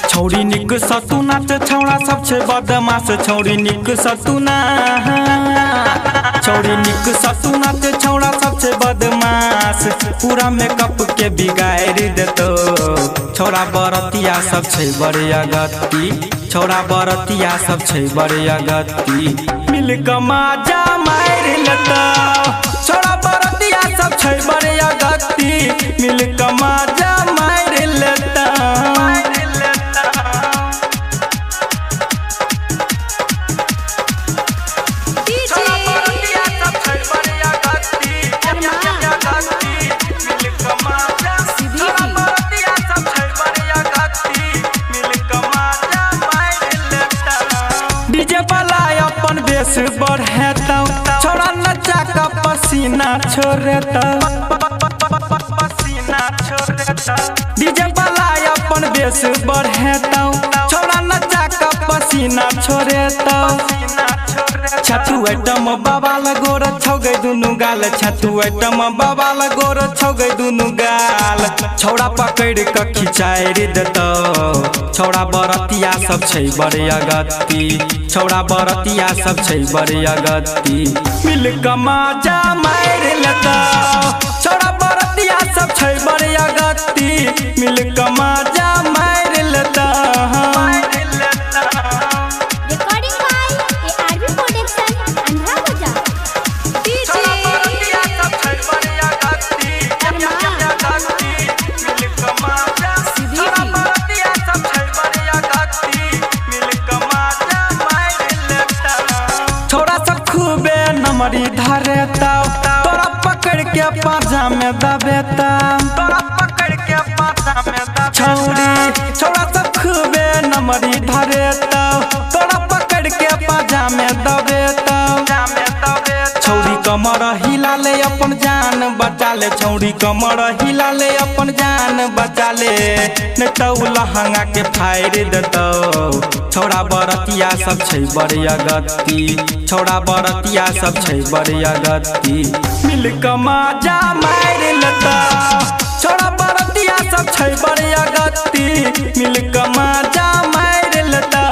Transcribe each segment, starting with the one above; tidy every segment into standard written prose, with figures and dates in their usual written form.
छौरी निक सतुना ते छौड़ा सब छे बदमाश। छौरी निक सतुना, छौरी निक सतुना ते छौड़ा सब छे बदमाश। पूरा मेकअप के बिगाड़ देतो छौड़ा बरतिया सब छे बड़े अगत्ती। छौड़ा बरतिया सब छे बड़े अगत्ती। मिल के माजा मार लेतो छौड़ा बरतिया सब छे बड़े अगत्ती। मिल के माजा मार लेतो। डीजे वाला अपन बेस बढ़ेता छौड़ा नचा का पसीना छोड़ता। डीजे वाला अपन बेस बढ़ेता छौड़ा नचा का पसीना छोड़ता। छतु आइटम बाबा लगोर छौ गई दुनु गाल। छतु आइटम बाबा लगोर छौ गई दुनु गाल। छौड़ा पकड़ के खिंचाई देतो छौड़ा बरतिया सब छे बड़े अगत्ती। छौड़ा बरतिया सब छे बड़े अगत्ती। मिल के माजा मार लेतो छौड़ा बरतिया सब छे बड़े अगत्ती। मिल के माजा मार लेतो। नमरी धरेता तोरा पकड़ के पाजा में दबेता। तोरा पकड़ के पाजा में दबेता। छौड़ी छौड़ा सब खूबे नमरी धरेता तोरा पकड़ के पाजा में दबेता। छौड़ी कमर हिला ले अपन जान बचा ले। छौड़ी कमर हिला ले अपन जान बचा ले। नहीं तो लहंगा के फाड़ देतो छौड़ा बरतिया सब छे बड़े अगत्ती। छौड़ा बरतिया सब छे बड़े अगत्ती। मिल के माजा मार लेतो छौड़ा बरतिया सब छे बड़े अगत्ती। मिल के माजा मार लेतो।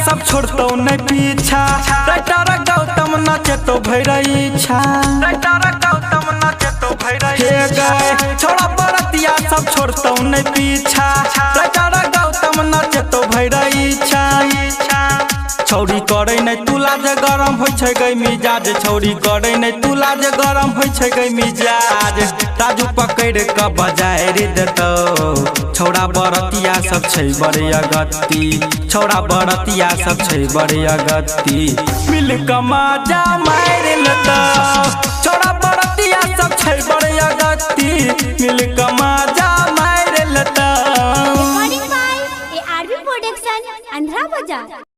सब छोड़तो नहीं पीछा राइटर गौतम नाचे तो भैरई इच्छा। राइटर गौतम नाचे तो भैरई हे गए छौड़ा बरतिया सब छोड़तो नहीं पीछा। राइटर गौतम नाचे तो भैरई इच्छा। छौड़ी करे नहीं तुला जे गरम होय छै गई मिजाज। छौड़ी करे नहीं तुला जे गरम होय छै गई मिजाज। ताजू पकड़ के बजाय देतो छौड़ा बरतिया सब छे बड़े अगत्ती। छौड़ा बरतिया सब छे बड़े अगत्ती। मिल के माजा मार लेतो छौड़ा बरतिया सब छे बड़े अगत्ती। मिल के माजा मार लेतो। प्रोडक्शन अंधरा बाजार।